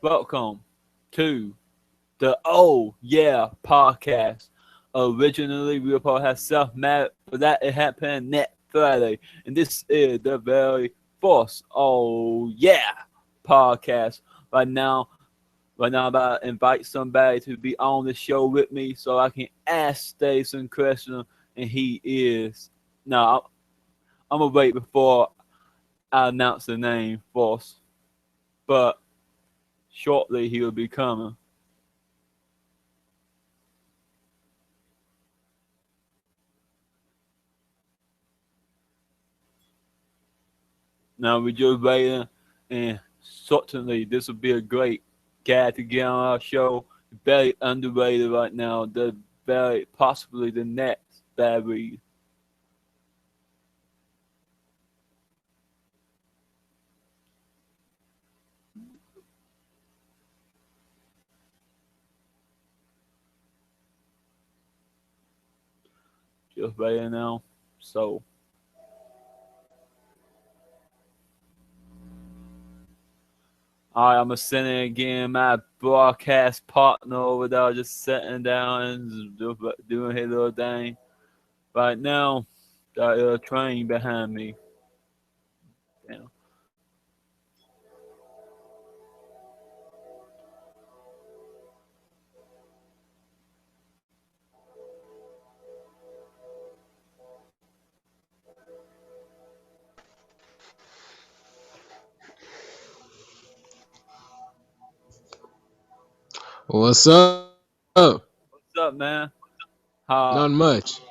Welcome to the Oh Yeah podcast. Originally, we were supposed to have stuff mad, but that it happened next Friday. And this is the very first Oh Yeah podcast. Right now, I'm about to invite somebody to be on the show with me so I can ask Dave some questions. And he is. No, I'm going to wait before I announce the name first. But shortly, he will be coming. Now we're just waiting, and certainly this will be a great guy to get on our show. Very underrated right now. The very possibly the next Barry. Just waiting now. So I'm sending again my broadcast partner over there, just sitting down and doing his little thing. Right now, got a train behind me. You What's up? What's up, man? Uh, Not much.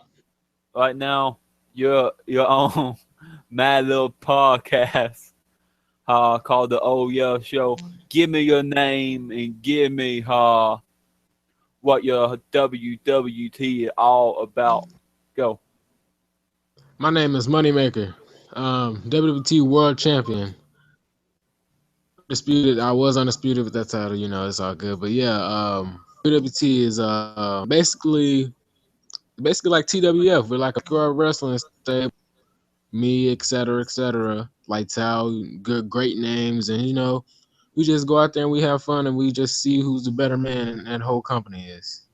right now, you're on my little podcast called the Oh Yeah Show. Give me your name and give me what your WWT is all about. Go. My name is Moneymaker, WWT World Champion. Disputed. I was undisputed with that title. It's all good. But yeah, WWT is basically like TWF. We're like a wrestling stable. Me, etc., etc. Lights out, good, great names, and we just go out there and we have fun and we just see who's the better man and whole company is.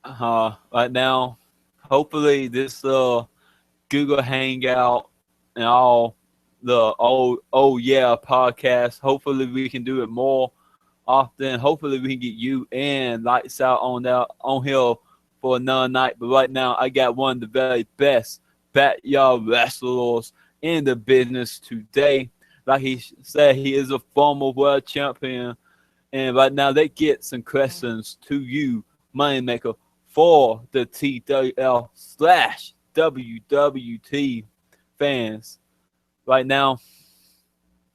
Right now, hopefully this Google Hangout and all the oh yeah podcast. Hopefully we can do it more often. Hopefully we can get you and lights out on here for another night. But right now I got one of the very best backyard wrestlers in the business today. Like he said, he is a former world champion. And right now they get some questions to you, Moneymaker, for the TWL slash WWT fans. Right now,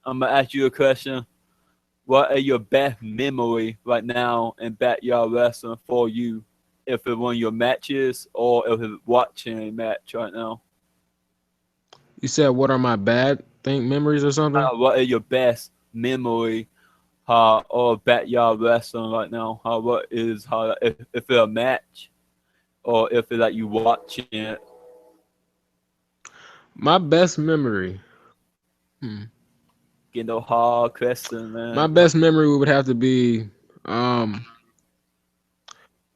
I'm gonna ask you a question. What are your best memory right now in backyard wrestling for you? If it's one of your matches or if it's watching a match right now. You said, what are my bad think memories or something? What are your best memory or backyard wrestling right now? What is if it's a match or if it's like you watching it? My best memory. Hmm. Get no hard question, My man. best memory would have to be um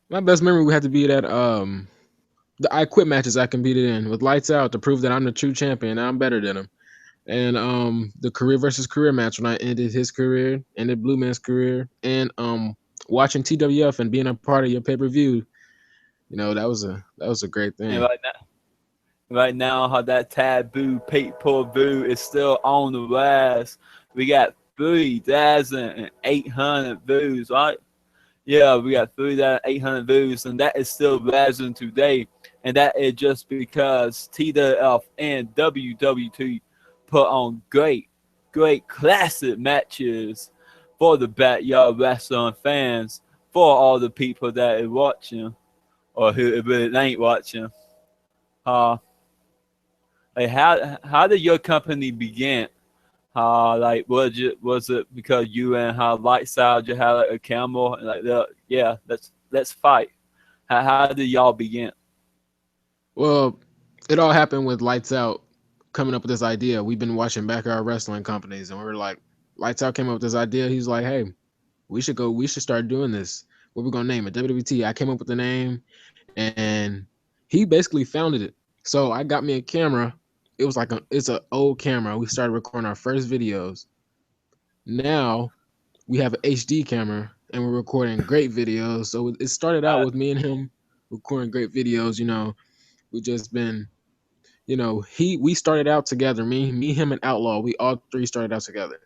my best memory would have to be that the I quit matches I competed in with lights out to prove that I'm the true champion. I'm better than him. And the career versus career match when I ended his career, ended Blue Man's career, and watching TWF and being a part of your pay-per-view, that was a great And thing. right now, how that taboo pay per view is still on the rise. We got 3,800 views, right? Yeah, we got 3,800 views, and that is still rising today. And that is just because TWF and WWT put on great classic matches for the backyard wrestling fans, for all the people that are watching or who really ain't watching. Uh, like how did your company begin? Like was it because you and lights out you had like a camera and like yeah, let's fight. How did y'all begin? Well, it all happened with lights out coming up with this idea. We've been watching backyard wrestling companies, and we were like, Lights Out came up with this idea. He's like, hey, we should start doing this. What we gonna name it? WWT. I came up with the name, and he basically founded it. So I got me a camera. It was like it's an old camera. We started recording our first videos. Now we have an HD camera and we're recording great videos. So it started out with me and him recording great videos. We just been, we started out together. Me, him, and Outlaw. We all three started out together.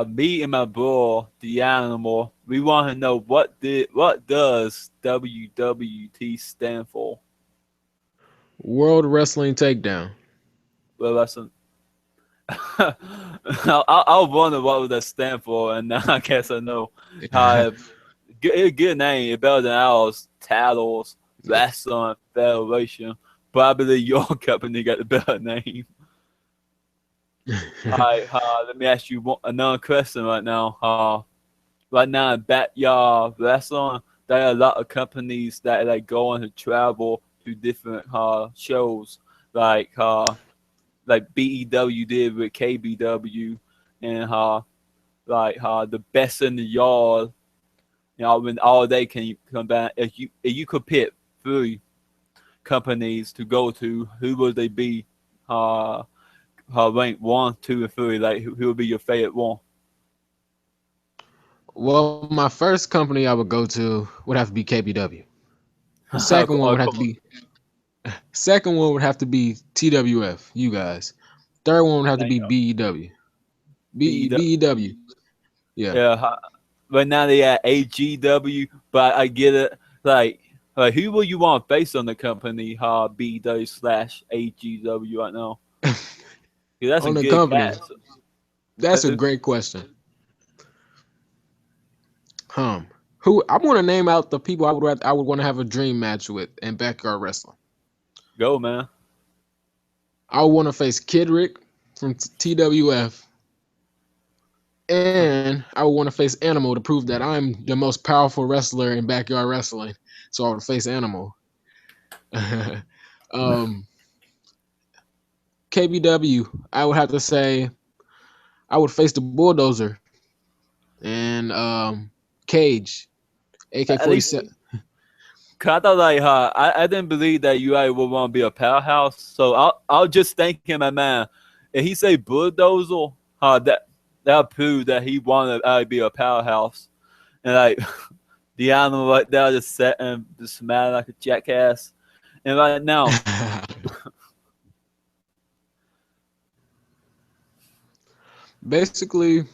Me and my bro, the animal, we want to know what does WWT stand for? World Wrestling Takedown. Well, listen. I wonder what would that stand for, and now I guess I know. Good name, better than ours. Titles, Wrestling Federation. Probably your company got the better name. All right, let me ask you another question right now. Right now in Backyard Wrestling, there are a lot of companies that like going to travel to different shows, like BEW did with KBW, and the best in the yard. When all they can come back. If you could pick 3 companies to go to, who would they be? Rank 1, 2, and 3. Like who would be your favorite one? Well, my first company I would go to would have to be KBW. The second one would have to be TWF. You guys. Third one would have to be BEW. BEW. Yeah. Yeah. Right now they at AGW, but I get it. Like who will you want based on the company? BEW/AGW right now. Yeah, that's on a the good company. catch. That's a great question. Who I want to name out the people I would want to have a dream match with in Backyard Wrestling. Go, man. I want to face Kid Rick from TWF, and I would want to face Animal to prove that I'm the most powerful wrestler in Backyard Wrestling. So I would face Animal. KBW, I would have to say I would face the Bulldozer and Cage, AK-47. I thought I didn't believe that you would want to be a powerhouse. So I'll just think him, my man. If he say Bulldozer, that prove that he wanted to be a powerhouse. And like the animal right there just sat and just smiling like a jackass. And right now, basically,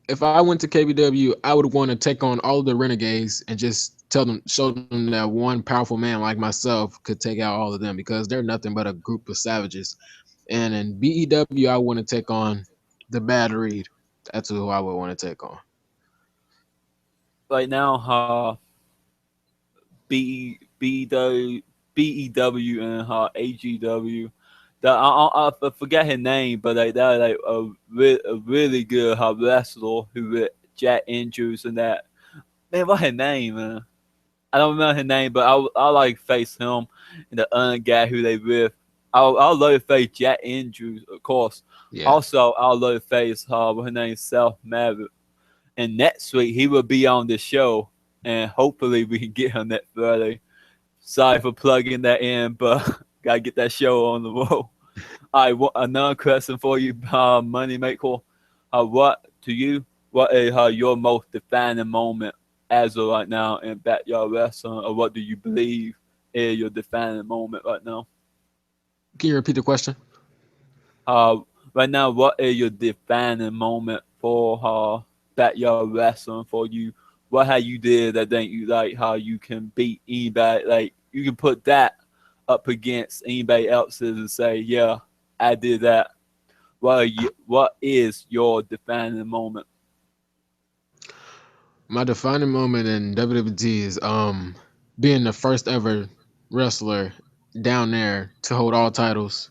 if I went to KBW, I would want to take on all of the Renegades and just show them that one powerful man like myself could take out all of them, because they're nothing but a group of savages. And in BEW, I want to take on the Bad Reed. That's who I would want to take on. Right now, BEW and AGW. I forget his name, but they're like a really good wrestler who with Jack Andrews and that. Man, what his name, man? I don't remember his name, but I like face him and the other guy who they with. I'll love to face Jack Andrews, of course. Yeah. Also, I'll love to face what's his name, Seth Maverick. And next week he will be on the show, and hopefully we can get him next Friday. Sorry for plugging that in, but gotta get that show on the road. All right, another question for you, Moneymaker. What is your most defining moment as of right now in Backyard Wrestling, or what do you believe is your defining moment right now? Can you repeat the question? Right now, what is your defining moment for Backyard Wrestling for you? What have you did that think you like how you can beat anybody? Like you can put that up against anybody else's and say, yeah, I did that. What is your defining moment? My defining moment in WWT is being the first ever wrestler down there to hold all titles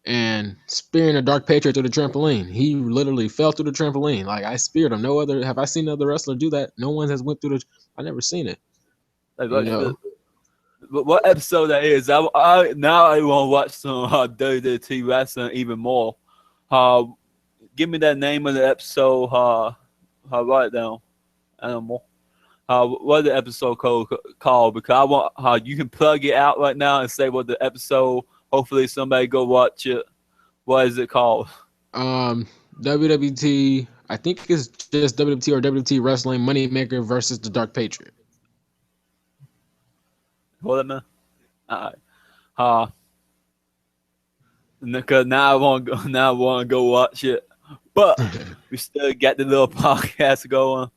and spearing a Dark Patriot to the trampoline. He literally fell through the trampoline. Like I speared him. Have I seen another wrestler do that? No one has went through I never seen it. What episode that is? Now I want to watch some WWT wrestling even more. give me that name of the episode. Write it down. Animal. What the episode called? Because I want you can plug it out right now and say what the episode. Hopefully somebody go watch it. What is it called? WWT. I think it's just WWT or WWT Wrestling Moneymaker versus the Dark Patriot. What a minute. All right. Because now I want to go watch it, but we still got the little podcast going.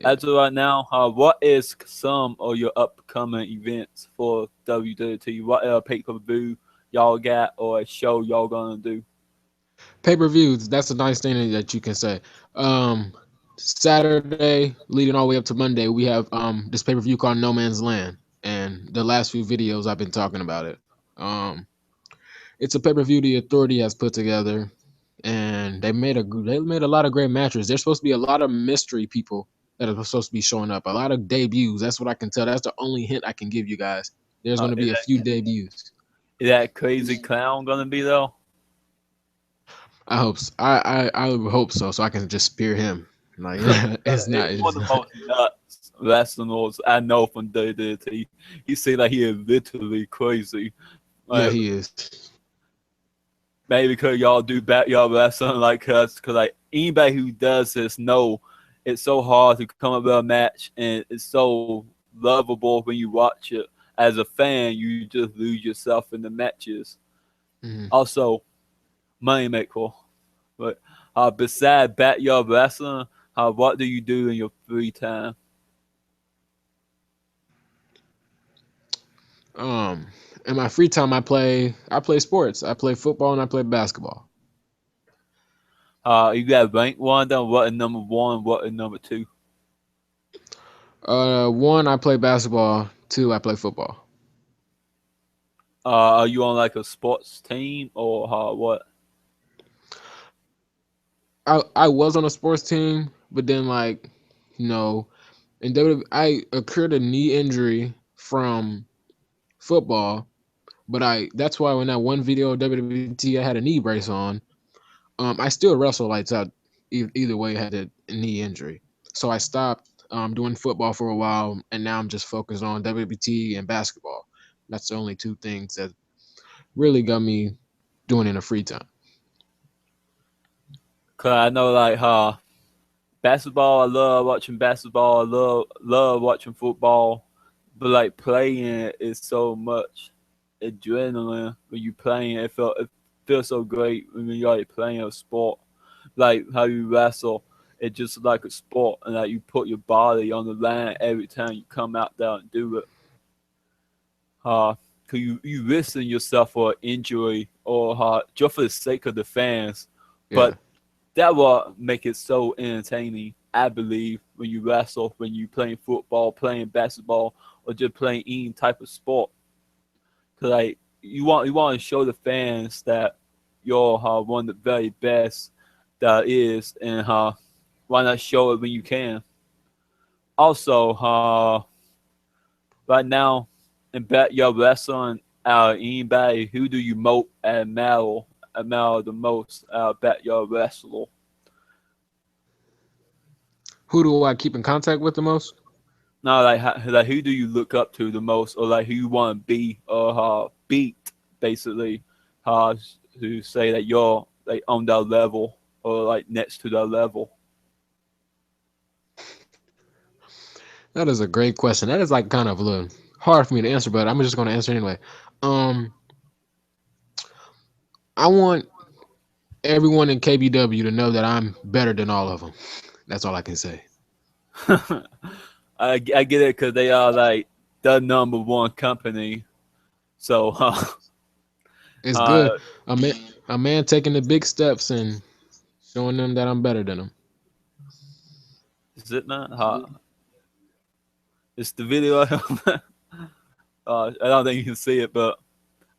Yeah. As of right now, what is some of your upcoming events for WWT? What pay-per-view y'all got or a show y'all gonna do? Pay-per-views, that's a nice thing that you can say. Saturday leading all the way up to Monday, we have this pay-per-view called No Man's Land, and the last few videos I've been talking about it. It's a pay-per-view the Authority has put together, and they made a lot of great matches. There's supposed to be a lot of mystery people that are supposed to be showing up, a lot of debuts. That's what I can tell. That's the only hint I can give you guys. There's going to be a few debuts. Is that Crazy Clown going to be though? I hope so. I hope so I can just spear him. Like it's not. It's one of the most nuts wrestlers I know from WWE. He say like he is literally crazy. Like, yeah, he is. Maybe because y'all do backyard wrestling like us, because like anybody who does this know it's so hard to come up with a match, and it's so lovable when you watch it. As a fan, you just lose yourself in the matches. Mm-hmm. Also, Moneymaker. But besides backyard wrestling, what do you do in your free time? In my free time, I play sports. I play football and I play basketball. You got rank one. Then what is number one? What is number two? 1, I play basketball. 2, I play football. Are you on like a sports team or what? I was on a sports team, but then like, in I occurred a knee injury from football, but that's why when that one video of WWT I had a knee brace on. I still wrestle lights out. Either way, I had a knee injury, so I stopped doing football for a while, and now I'm just focused on WWT and basketball. That's the only 2 things that really got me doing in a free time. Cause I know like basketball. I love watching basketball. I love watching football, but like playing is so much adrenaline when you playing. It feels so great when you're like playing a sport, like how you wrestle. It's just like a sport, and like you put your body on the line every time you come out there and do it. Cause you risking yourself for an injury or just for the sake of the fans, but that will make it so entertaining. I believe when you wrestle, when you playing football, playing basketball, or just playing any type of sport, cause like you want to show the fans that you're one of the very best that is, and why not show it when you can? Also, right now in backyard wrestling, anybody who do you admire the most backyard wrestler? Who do I keep in contact with the most? No, like who do you look up to the most, or like who you want to be or beat, basically, who say that you're like on that level or like next to that level? That is a great question. That is like kind of a little hard for me to answer, but I'm just going to answer anyway. I want everyone in KBW to know that I'm better than all of them. That's all I can say. I get it because they are like the number one company. So it's good. A man taking the big steps and showing them that I'm better than them. Is it not? It's the video. I don't think you can see it, but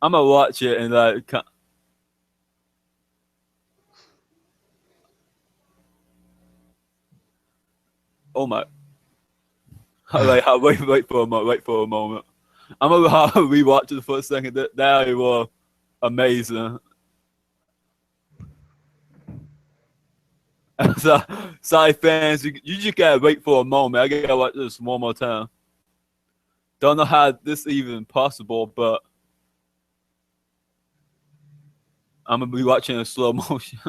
I'm gonna watch it and like. Oh my! Wait for a moment. Wait for a moment. I'm gonna rewatch it for a second. That was amazing. So, sorry, fans. You just gotta wait for a moment. I gotta watch this one more time. Don't know how this is even possible, but I'm gonna be watching in slow motion.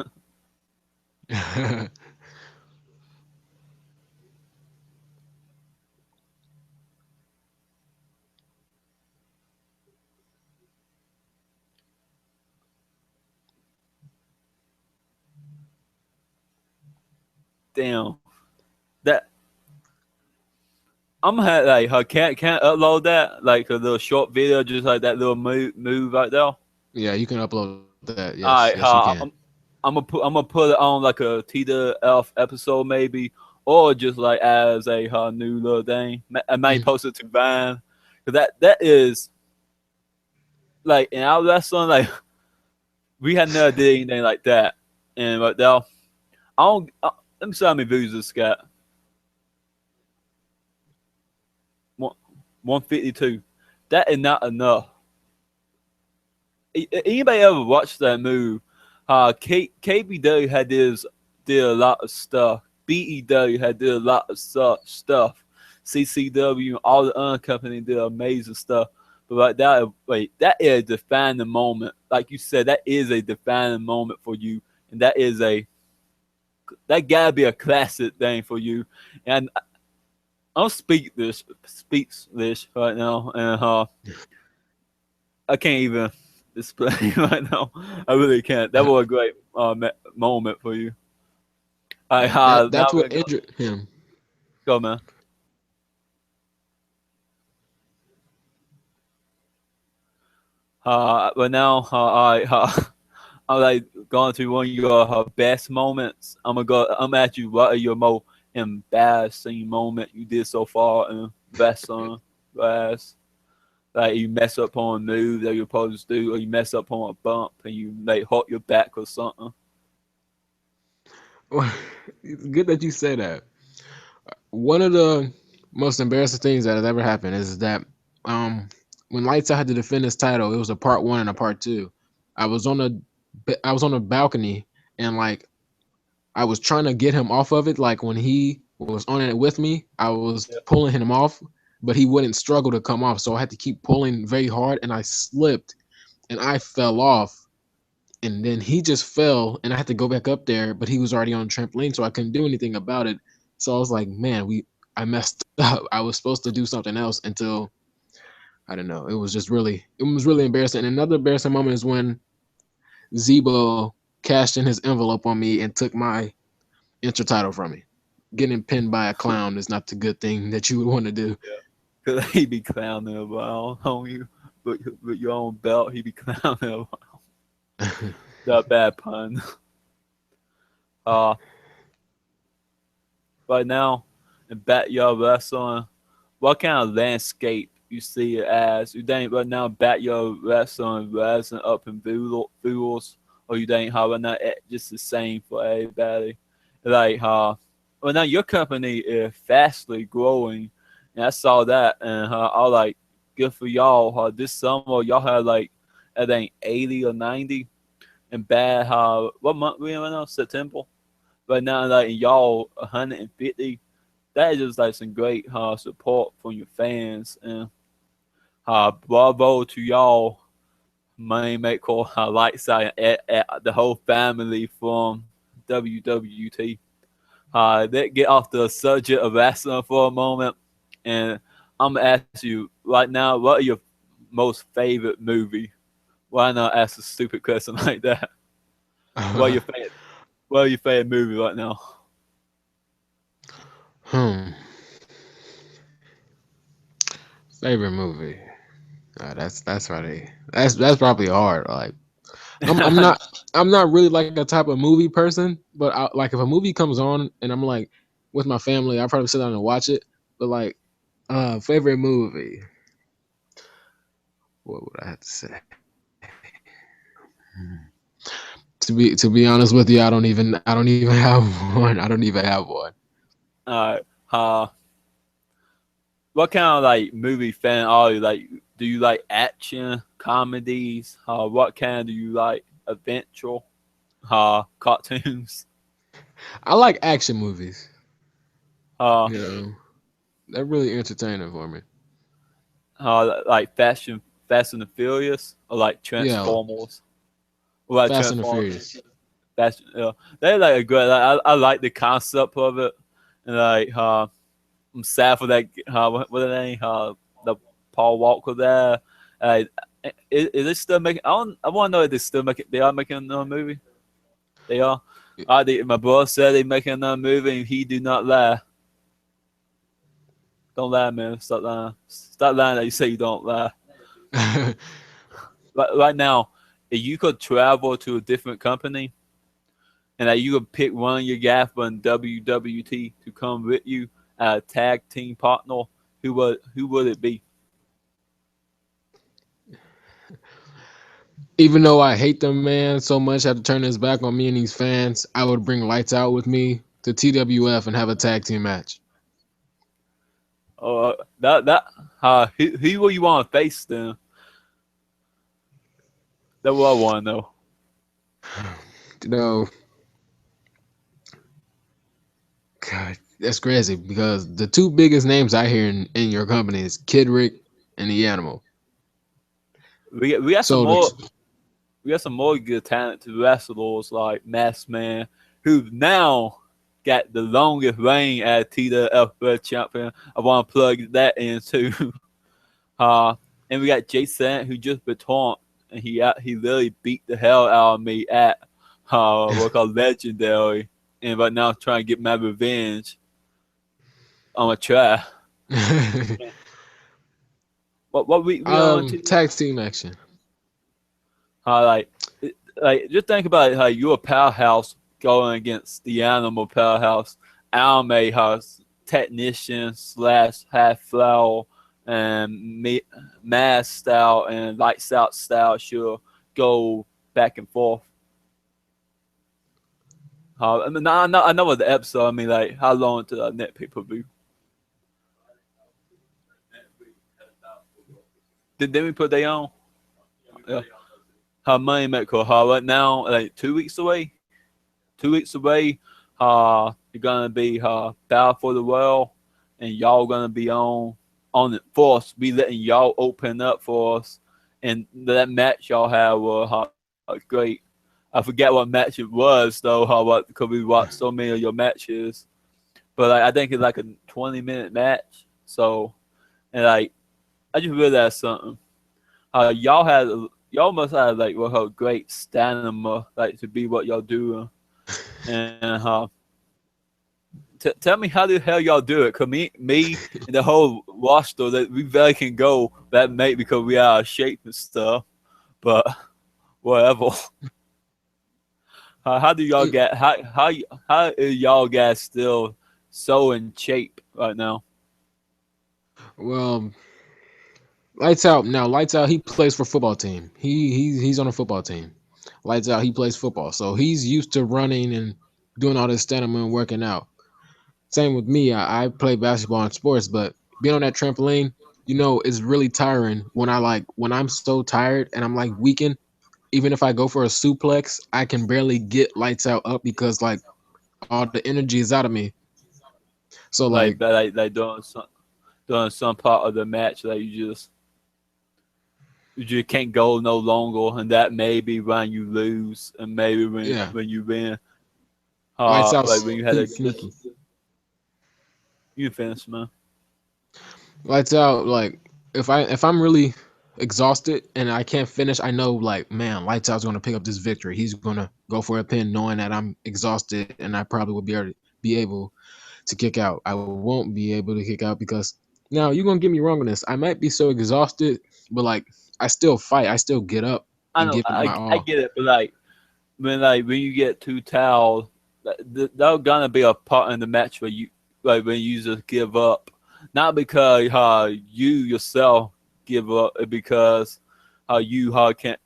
Damn. That I'm gonna have like her can't upload that like a little short video, just like that little move right there. Yeah, you can upload that. All Yes, right, yes, you can. I'm gonna put it on like a TWF episode maybe, or just like as a her new little thing. I might post it to Vine, because that is like in our wrestling, like we had never did anything like that, and right now I don't. Let me see how many views this got. 152. That is not enough. Anybody ever watched that move? KBW had did a lot of stuff. BEW had did a lot of stuff. CCW and all the other companies did amazing stuff. But like that is a defining moment. Like you said, that is a defining moment for you, and that gotta be a classic thing for you. And I'm speechless right now, and I can't even display right now. I really can't. That was a great moment for you. Now That's we're what gonna injured him. go, man. But now, I'm like going through one of your best moments. I'm at you. What are your most embarrassing moment you did so far in wrestling? Last, like you mess up on a move that you're supposed to do, or you mess up on a bump and you like hurt your back or something. It's good that you say that. One of the most embarrassing things that has ever happened is that um when Lights Out had to defend his title, it was a part one and a part two. I was on a balcony, and like I was trying to get him off of it. Like when he was on it with me, I was pulling him off, but he wouldn't struggle to come off. So I had to keep pulling very hard, and I slipped and I fell off. And then he just fell, and I had to go back up there, but he was already on the trampoline, so I couldn't do anything about it. So I was like, man, I messed up. I was supposed to do something else until I don't know. It was really embarrassing. And another embarrassing moment is when Zebo cashed in his envelope on me and took my inter title from me. Getting pinned by a clown is not the good thing that you would want to do. Cause he be clowning around on you, but with your own belt, he be clowning around. That bad pun. Uh, right now in backyard wrestling, what kind of landscape you see it as? You think right now backyard wrestling rising up in views, or you think how right now it's just the same for everybody? Like well now your company is fastly growing, and I saw that, and I was like, good for y'all. This summer y'all had like I think 80 or 90, and bad what month we in right now? September. But now like y'all 150, that is just like some great support from your fans, and bravo to y'all main maker Lights Out at the whole family from WWT. Let's get off the subject of wrestling for a moment, and I'm gonna ask you right now, what are your most favorite movie? Why not ask a stupid question like that? What are your favorite? What are your favorite movie right now? Hmm. Favorite movie. That's really that's probably hard. Like I'm not I'm not really like a type of movie person, but like if a movie comes on and I'm like with my family, I'll probably sit down and watch it. But like favorite movie. What would I have to say? To be honest with you, I don't even have one. I don't even have one. uh, uh, what kind of like movie fan are you? Like, do you like action, comedies? What kind do you like? Adventure, cartoons? I like action movies. Uh, You know, they're really entertaining for me. like Fast and the Furious, or like Yeah, Transformers. Or like Fast and the Transformers. Furious. That's they like a good. I like the concept of it, and like I'm sad for that. What are they? The Paul Walker there. Uh, is they still making? I want to know if they still making. They are making another movie. They are. My brother said they making another movie, and he do not lie. Don't lie, man. Stop lying. Stop lying that you say you don't lie. But right now, if you could travel to a different company and that you could pick one of your guys from WWT to come with you as a tag team partner, who would it be? Even though I hate them, man, so much, had to turn his back on me and these fans, I would bring Lights Out with me to TWF and have a tag team match. Who will you want to face then? That's what I want to know. You know, God, that's crazy because the two biggest names I hear in your company is Kid Rick and the Animal. We got some So more. the, We got some more good talented wrestlers like Masked Man, who now got the longest reign as TWF World Champion. I want to plug that in too. Uh, and we got Jason who just returned, and he literally beat the hell out of me at what called Legendary, and right now I'm trying to get my revenge. I'm gonna try. What we on to? tag team action. Like just think about it, how you're a powerhouse going against the Animal powerhouse. Alme has technician slash half flower and mass style and lights out style sure go back and forth. I mean, I know what the episode. I mean, like how long to the net people be? Did we put they on? Yeah. Her money maker. Right now, like 2 weeks away. 2 weeks away. You're gonna be Battle for the World, and y'all gonna be on it for us. Be letting y'all open up for us, and that match y'all had was great. I forget what match it was though. Because we watched so many of your matches, but like, I think it's like a 20-minute match. So, and like I just realized something. Y'all must have like a great stamina like to be what y'all doing, and tell me how the hell y'all do it. Cause me and the whole roster that we very can go that mate because we are shape and stuff, but whatever. How do y'all get how is y'all guys still so in shape right now? Well, Lights Out now. Lights Out. He plays for football team. He's on a football team. Lights Out. He plays football, so he's used to running and doing all this stamina and working out. Same with me. I play basketball and sports, but being on that trampoline, it's really tiring when I'm so tired and I'm like weakened. Even if I go for a suplex, I can barely get Lights Out up because like all the energy is out of me. So Like like, like doing some part of the match that you just can't go no longer, and that maybe when you lose, and maybe yeah, when you win, Lights Out like when you had sneaky. you finish, man. Lights Out, like if I'm really exhausted and I can't finish, I know like man, Lights Out's gonna pick up this victory. He's gonna go for a pin knowing that I'm exhausted and I probably will be able to kick out. I won't be able to kick out because now you're gonna get me wrong on this. I might be so exhausted, but like I still fight. I still get up I and know, give it my I all. get it, but when you get too tired, there's gonna be a part in the match where you like when you just give up, not because you yourself give up, because you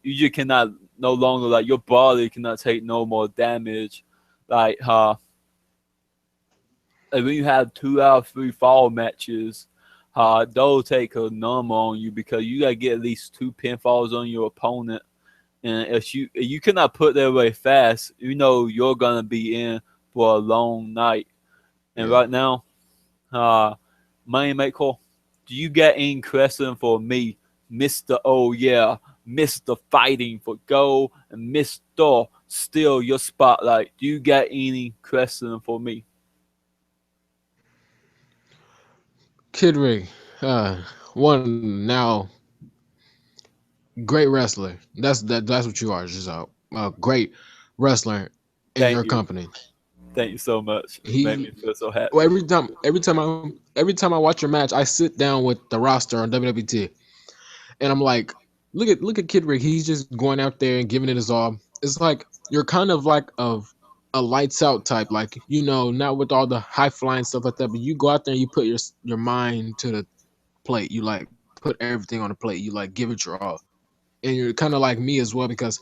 just cannot no longer like your body cannot take no more damage, like like when you have 2 out of 3 fall matches, they'll take a number on you because you gotta get at least 2 pinfalls on your opponent, and if you cannot put that away fast, you're gonna be in for a long night. And Yeah. right now, Moneymaker, do you got any question for me, Mr. Oh yeah, Mr. Fighting for Gold, and Mr. Steal Your Spotlight? Do you got any question for me? Kid Ring, one now great wrestler. That's what you are. Just a great wrestler in Thank your you. company. Thank you so much. You made me He feel so well, happy. every time I watch your match, I sit down with the roster on WWT, and I'm like, look at Kid Rig. He's just going out there and giving it his all. It's like you're kind of like of a lights out type, like not with all the high flying stuff like that, but you go out there and you put your mind to the plate. You like put everything on the plate. You like give it your all, and you're kind of like me as well because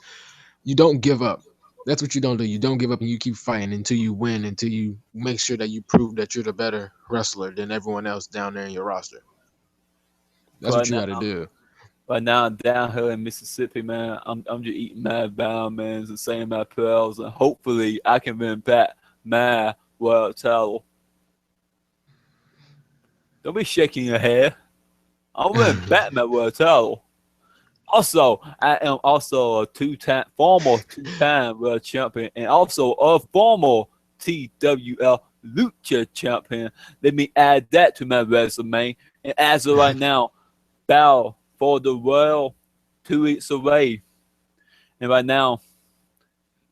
you don't give up. That's what you don't do. You don't give up and you keep fighting until you win, until you make sure that you prove that you're the better wrestler than everyone else down there in your roster. That's Right what you now, got to do. right now down here in Mississippi, man, I'm just eating my vitamins and saying my prayers, and hopefully I can win back my world title. Don't be shaking your head. I'm winning back my world title. Also, I am also a former two-time world champion, and also a former TWL Lucha champion. Let me add that to my resume. And as of right now, battle for the world 2 weeks away. And right now,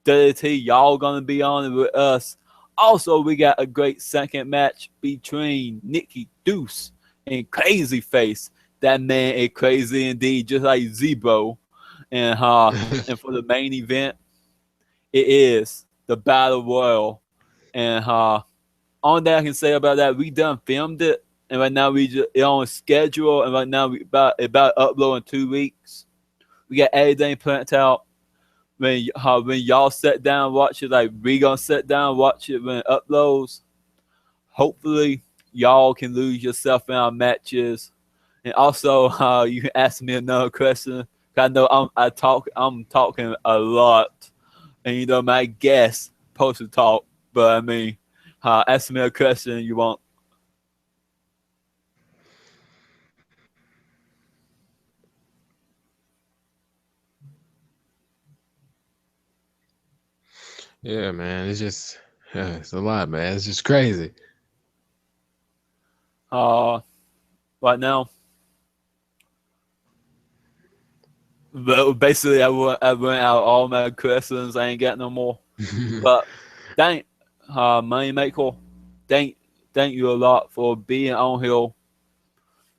WT, y'all gonna be on it with us. Also, we got a great second match between Nikki Deuce and Crazy Face. That man is crazy indeed, just like Zebo. And for the main event, it is the Battle Royal. And all that I can say about that, we done filmed it, and right now we just it on schedule, and right now we about upload in 2 weeks. We got everything planned out. When y'all sit down and watch it, like we gonna sit down and watch it when it uploads. Hopefully, y'all can lose yourself in our matches. And also, you can ask me another question. I know I'm talking a lot, and my guest supposed to talk, but I mean, ask me a question you want. Yeah, man. It's a lot, man. It's just crazy. Uh, right now, but basically, I went out all my questions. I ain't got no more. But thank, Moneymaker, thank, thank you a lot for being on here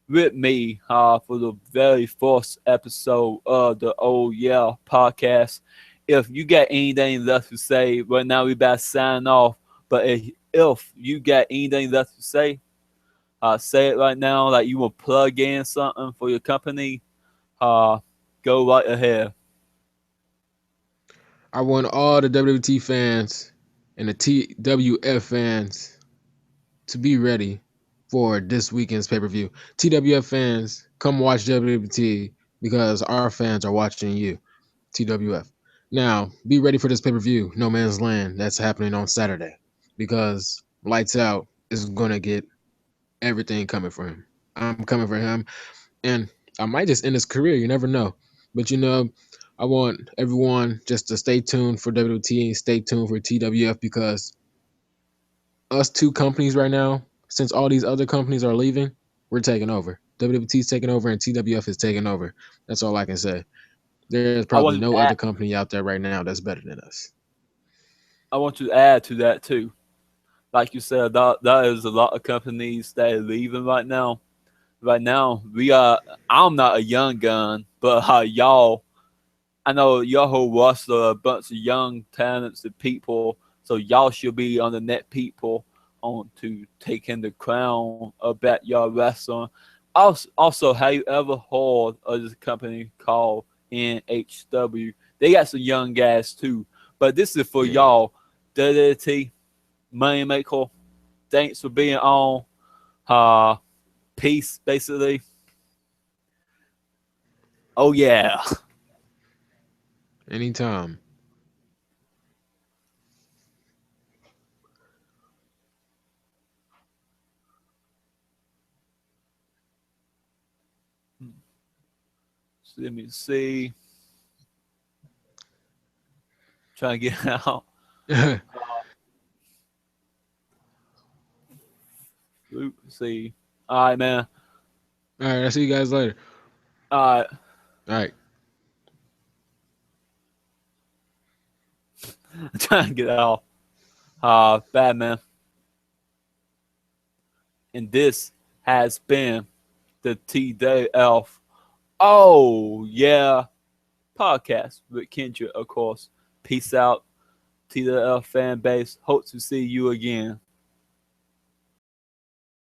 with me for the very first episode of the Oh Yeah podcast. If you got anything left to say, right now we about to sign off. But if you got anything left to say it right now. Like you will plug in something for your company. Uh, go right ahead. I want all the WWT fans and the TWF fans to be ready for this weekend's pay per view. TWF fans, come watch WWT because our fans are watching you. TWF. Now, be ready for this pay per view, No Man's Land, that's happening on Saturday because Lights Out is going to get everything coming for him. I'm coming for him, and I might just end his career. You never know. But I want everyone just to stay tuned for WWT and stay tuned for TWF because us two companies right now, since all these other companies are leaving, we're taking over. WWT is taking over and TWF is taking over. That's all I can say. There's I probably want no to other add. company out there right now that's better than us. I want to add to that too. Like you said, that is a lot of companies that are leaving right now. Right now, we are. I'm not a young gun, but y'all. I know y'all whole roster a bunch of young, talented people. So y'all should be on the net people on to taking the crown of backyard wrestling. Also, have you ever heard of this company called NHW? They got some young guys too. But this is for Yeah. y'all. DDT, Moneymaker. Thanks for being on. Uh, Peace, basically. Oh yeah. Anytime. Let me see. Trying to get out. All Let's see. All right, man. right, I'll see you guys later. All right. All right. Trying to get out. Bad man. And this has been the TDF. Oh yeah, podcast with Kendra, of course. Peace out, TDF fan base. Hope to see you again.